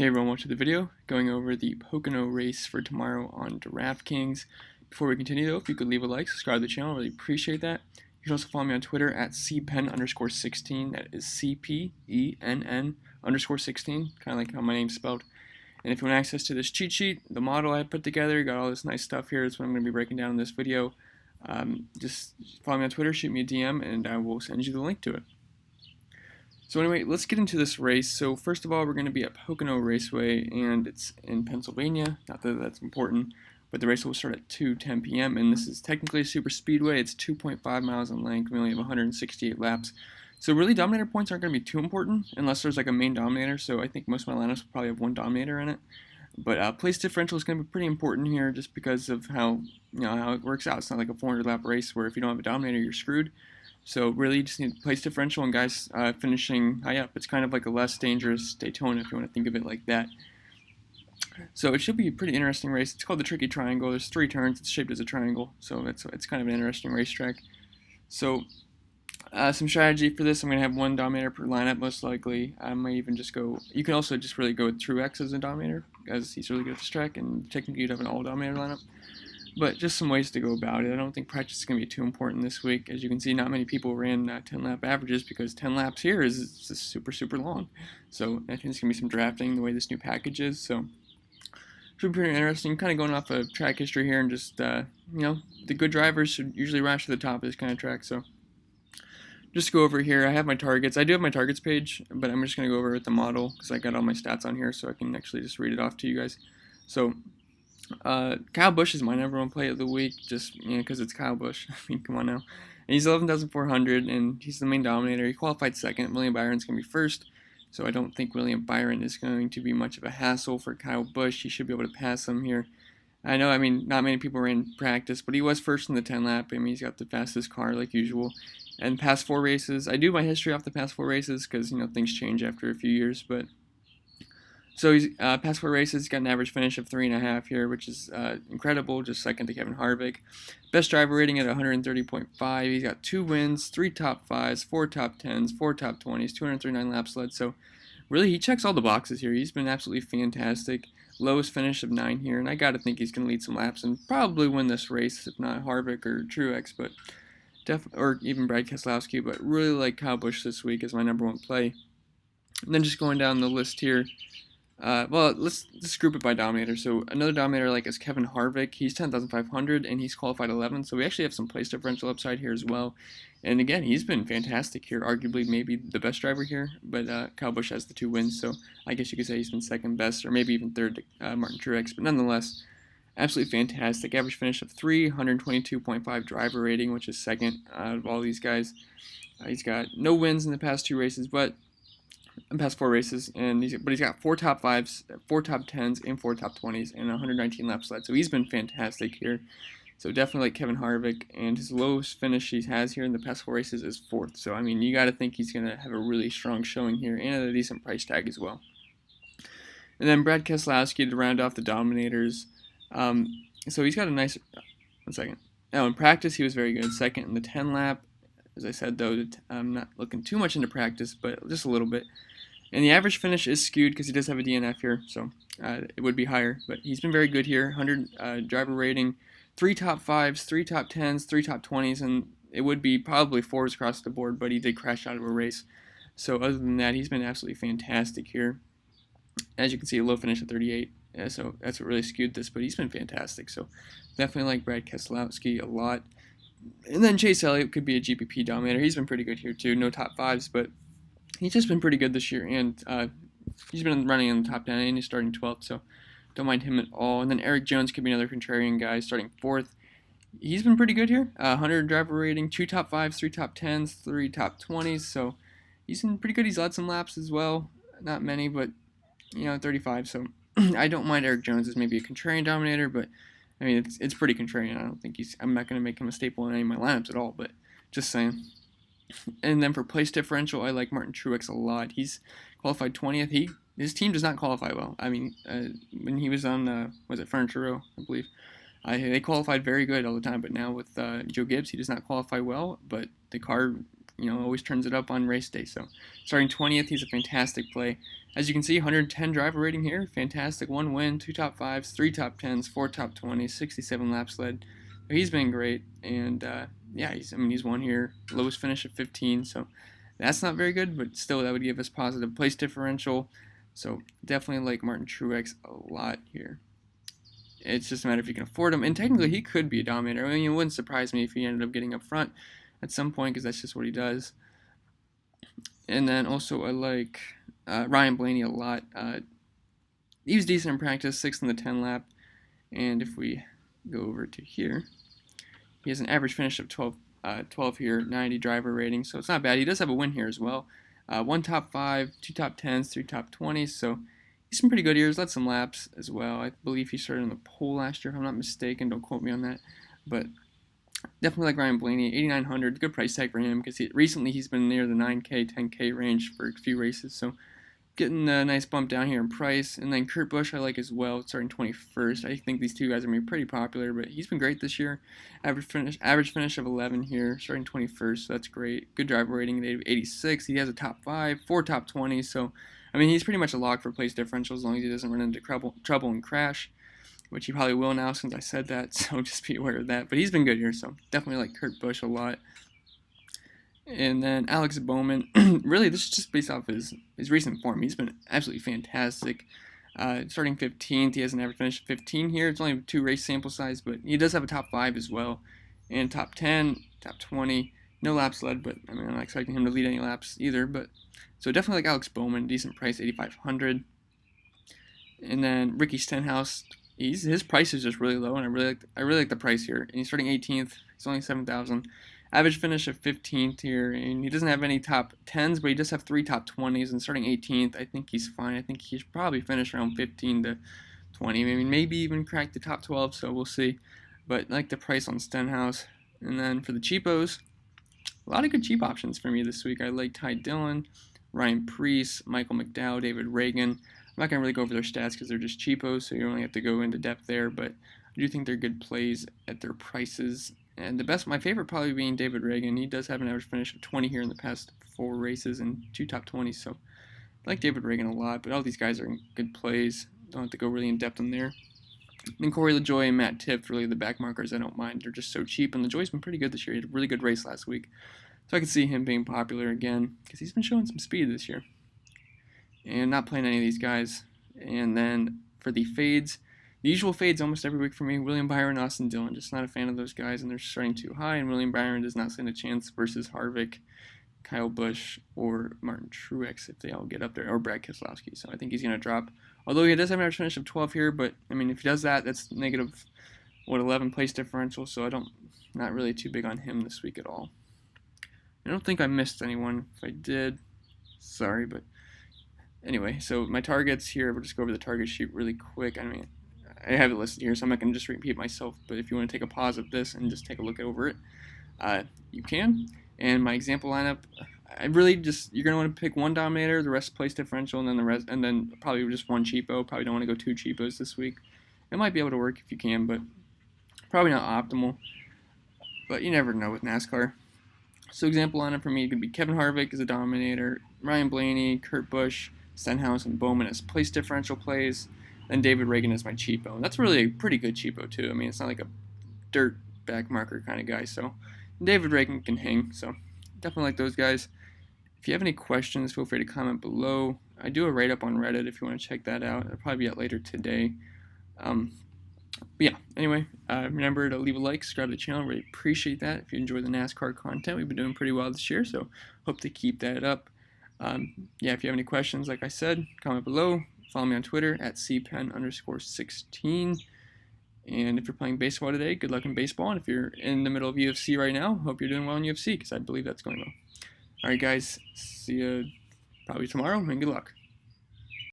Hey everyone, welcome to the video going over the Pocono race for tomorrow on DraftKings. Before we continue though, if you could leave a like, subscribe to the channel, really appreciate that. You can also follow me on Twitter at cpenn_16, that is CPENN_16, kind of like how my name's spelled. And if you want access to this cheat sheet, the model I put together, got all this nice stuff here, that's what I'm going to be breaking down in this video. Just follow me on Twitter, shoot me a DM, and I will send you the link to it. So anyway, let's get into this race. So first of all, we're going to be at Pocono Raceway, and it's in Pennsylvania. Not that that's important, but the race will start at 2:10 p.m. and this is technically a super speedway. It's 2.5 miles in length. We only have 168 laps. So really, dominator points aren't going to be too important unless there's like a main dominator. So I think most of my lineups will probably have one dominator in it. But place differential is going to be pretty important here, just because of how how it works out. It's not like a 400 lap race where if you don't have a dominator, you're screwed. So really, you just need place differential and guys finishing high up. It's kind of like a less dangerous Daytona if you want to think of it like that. So it should be a pretty interesting race. It's called the Tricky Triangle. There's 3 turns. It's shaped as a triangle, so it's kind of an interesting racetrack. So some strategy for this: I'm going to have one dominator per lineup most likely. I might even just go. You can also just really go with Truex as a dominator, because he's really good at this track, and technically you'd have an all dominator lineup. But just some ways to go about it. I don't think practice is going to be too important this week. As you can see, not many people ran 10 lap averages, because 10 laps here is just super long. So I think there's going to be some drafting the way this new package is. So should be pretty interesting. Kind of going off of track history here, and just the good drivers should usually rise to the top of this kind of track. So just go over here. I have my targets. I do have my targets page, but I'm just going to go over with the model because I got all my stats on here, so I can actually just read it off to you guys. So Kyle Busch is my #1 play of the week, just because it's Kyle Busch. I mean, come on now. And he's 11,400, and he's the main dominator. He qualified second. William Byron's going to be first, so I don't think William Byron is going to be much of a hassle for Kyle Busch. He should be able to pass him here. I know, not many people ran practice, but he was first in the 10 lap. He's got the fastest car like usual. And past 4 races, I do my history off the past 4 races because things change after a few years, but. So he's past 4 races, he's got an average finish of 3.5 here, which is incredible, just second to Kevin Harvick. Best driver rating at 130.5. He's got 2 wins, 3 top 5s, 4 top 10s, 4 top 20s, 239 laps led. So really, he checks all the boxes here. He's been absolutely fantastic. Lowest finish of 9 here, and I got to think he's going to lead some laps and probably win this race, if not Harvick or Truex, but or even Brad Keselowski. But really like Kyle Busch this week as my #1 play. And then just going down the list here. Well, let's just group it by dominator. So another dominator like is Kevin Harvick. He's 10,500 and he's qualified 11th. So we actually have some place differential upside here as well. And again, he's been fantastic here. Arguably maybe the best driver here. But Kyle Busch has the 2 wins. So I guess you could say he's been second best, or maybe even third to Martin Truex. But nonetheless, absolutely fantastic. Average finish of 122.5 driver rating, which is second out of all these guys. He's got no wins in the past 2 races, but past 4 races, and he's got 4 top 5s, 4 top 10s, and 4 top 20s, and 119 laps led. So he's been fantastic here. So definitely like Kevin Harvick, and his lowest finish he has here in the past 4 races is 4th. So you got to think he's going to have a really strong showing here, and a decent price tag as well. And then Brad Keselowski to round off the dominators. So he's got a nice. One second. Now in practice he was very good. Second in the 10 lap. As I said, though, I'm not looking too much into practice, but just a little bit. And the average finish is skewed because he does have a DNF here, so it would be higher. But he's been very good here. 100 driver rating, 3 top 5s, 3 top 10s, 3 top 20s, and it would be probably 4s across the board, but he did crash out of a race. So other than that, he's been absolutely fantastic here. As you can see, a low finish at 38. So that's what really skewed this, but he's been fantastic. So definitely like Brad Keselowski a lot. And then Chase Elliott could be a GPP dominator. He's been pretty good here too. No top 5s, but he's just been pretty good this year. And he's been running in the top 10, and he's starting 12th, so don't mind him at all. And then Eric Jones could be another contrarian guy, starting 4th. He's been pretty good here. 100 driver rating, 2 top 5s, 3 top 10s, 3 top 20s. So he's been pretty good. He's led some laps as well. Not many, but 35. So I don't mind Eric Jones as maybe a contrarian dominator, but it's pretty contrarian. I don't think I'm not going to make him a staple in any of my lineups at all, but just saying. And then for place differential, I like Martin Truex a lot. He's qualified 20th. His team does not qualify well. When he was on, Furniture Row, I believe, they qualified very good all the time, but now with Joe Gibbs, he does not qualify well, but the car, always turns it up on race day. So starting 20th, he's a fantastic play. As you can see, 110 driver rating here, fantastic. 1 win, 2 top 5s, 3 top 10s, 4 top 20s, 67 laps led. He's been great, and yeah, he's won here. Lowest finish of 15, so that's not very good, but still that would give us positive place differential. So definitely like Martin Truex a lot here. It's just a matter if you can afford him, and technically he could be a dominator. I mean, it wouldn't surprise me if he ended up getting up front at some point, because that's just what he does. And then also I like Ryan Blaney a lot. He was decent in practice, 6th in the 10 lap. And if we go over to here, he has an average finish of 12 here, 90 driver rating, so it's not bad. He does have a win here as well. 1 top 5, 2 top 10s, 3 top 20s, so he's been pretty good here. He's led some laps as well. I believe he started on the pole last year, if I'm not mistaken. Don't quote me on that. But definitely like Ryan Blaney, 8,900, good price tag for him, because recently he's been near the 9K, 10K range for a few races, so getting a nice bump down here in price. And then Kurt Busch I like as well, starting 21st. I think these two guys are going to be pretty popular, but he's been great this year. Average finish of 11 here, starting 21st, so that's great. Good driver rating, 86. He has a top 5, 4 top 20s, so I mean he's pretty much a lock for place differential as long as he doesn't run into trouble and crash, which he probably will now since I said that, so just be aware of that. But he's been good here, so definitely like Kurt Busch a lot. And then Alex Bowman, really this is just based off his recent form. He's been absolutely fantastic. Starting 15th, he has an average finish of 15 here. It's only a 2 race sample size, but he does have a top 5 as well. And top 10, top 20, no laps led, but I mean I'm not expecting him to lead any laps either. But so definitely like Alex Bowman, decent price, 8,500. And then Ricky Stenhouse, his price is just really low, and I really like the price here. And he's starting 18th. He's only 7,000. Average finish of 15th here, and he doesn't have any top 10s, but he does have 3 top 20s, and starting 18th, I think he's fine. I think he should probably finish around 15 to 20, maybe even crack the top 12, so we'll see. But I like the price on Stenhouse. And then for the cheapos, a lot of good cheap options for me this week. I like Ty Dillon, Ryan Preece, Michael McDowell, David Ragan. I'm not going to really go over their stats because they're just cheapos, so you only have to go into depth there, but I do think they're good plays at their prices. And my favorite probably being David Ragan. He does have an average finish of 20 here in the past 4 races and 2 top 20s, so I like David Ragan a lot, but all these guys are good plays. Don't have to go really in depth on there. And Corey LaJoie and Matt Tifft, really the back markers I don't mind. They're just so cheap, and LaJoie's been pretty good this year. He had a really good race last week, so I can see him being popular again because he's been showing some speed this year. And not playing any of these guys. And then for the fades, the usual fades almost every week for me, William Byron, Austin Dillon. Just not a fan of those guys, and they're starting too high, and William Byron does not stand a chance versus Harvick, Kyle Busch, or Martin Truex if they all get up there, or Brad Keselowski. So I think he's going to drop. Although he does have an average finish of 12 here, but I mean, if he does that, that's negative, 11 place differential, so not really too big on him this week at all. I don't think I missed anyone. If I did, sorry, but anyway, so my targets here, we'll just go over the target sheet really quick. I mean, I have it listed here, so I'm not going to just repeat myself, but if you want to take a pause of this and just take a look over it, you can. And my example lineup, you're going to want to pick one dominator, the rest place differential, and then probably just one cheapo. Probably don't want to go 2 cheapos this week. It might be able to work if you can, but probably not optimal. But you never know with NASCAR. So example lineup for me could be Kevin Harvick as a dominator, Ryan Blaney, Kurt Busch, Stenhouse, and Bowman as place differential plays, and David Ragan is my cheapo. And that's really a pretty good cheapo too. I mean, it's not like a dirt back marker kind of guy. So David Ragan can hang. So definitely like those guys. If you have any questions, feel free to comment below. I do a write-up on Reddit if you want to check that out. It'll probably be out later today. But yeah, anyway, remember to leave a like, subscribe to the channel. Really appreciate that. If you enjoy the NASCAR content, we've been doing pretty well this year, so hope to keep that up. Yeah, if you have any questions, like I said, comment below. Follow me on Twitter at cpen_16. And if you're playing baseball today, good luck in baseball. And if you're in the middle of UFC right now, hope you're doing well in UFC because I believe that's going well. All right, guys, see you probably tomorrow, and good luck.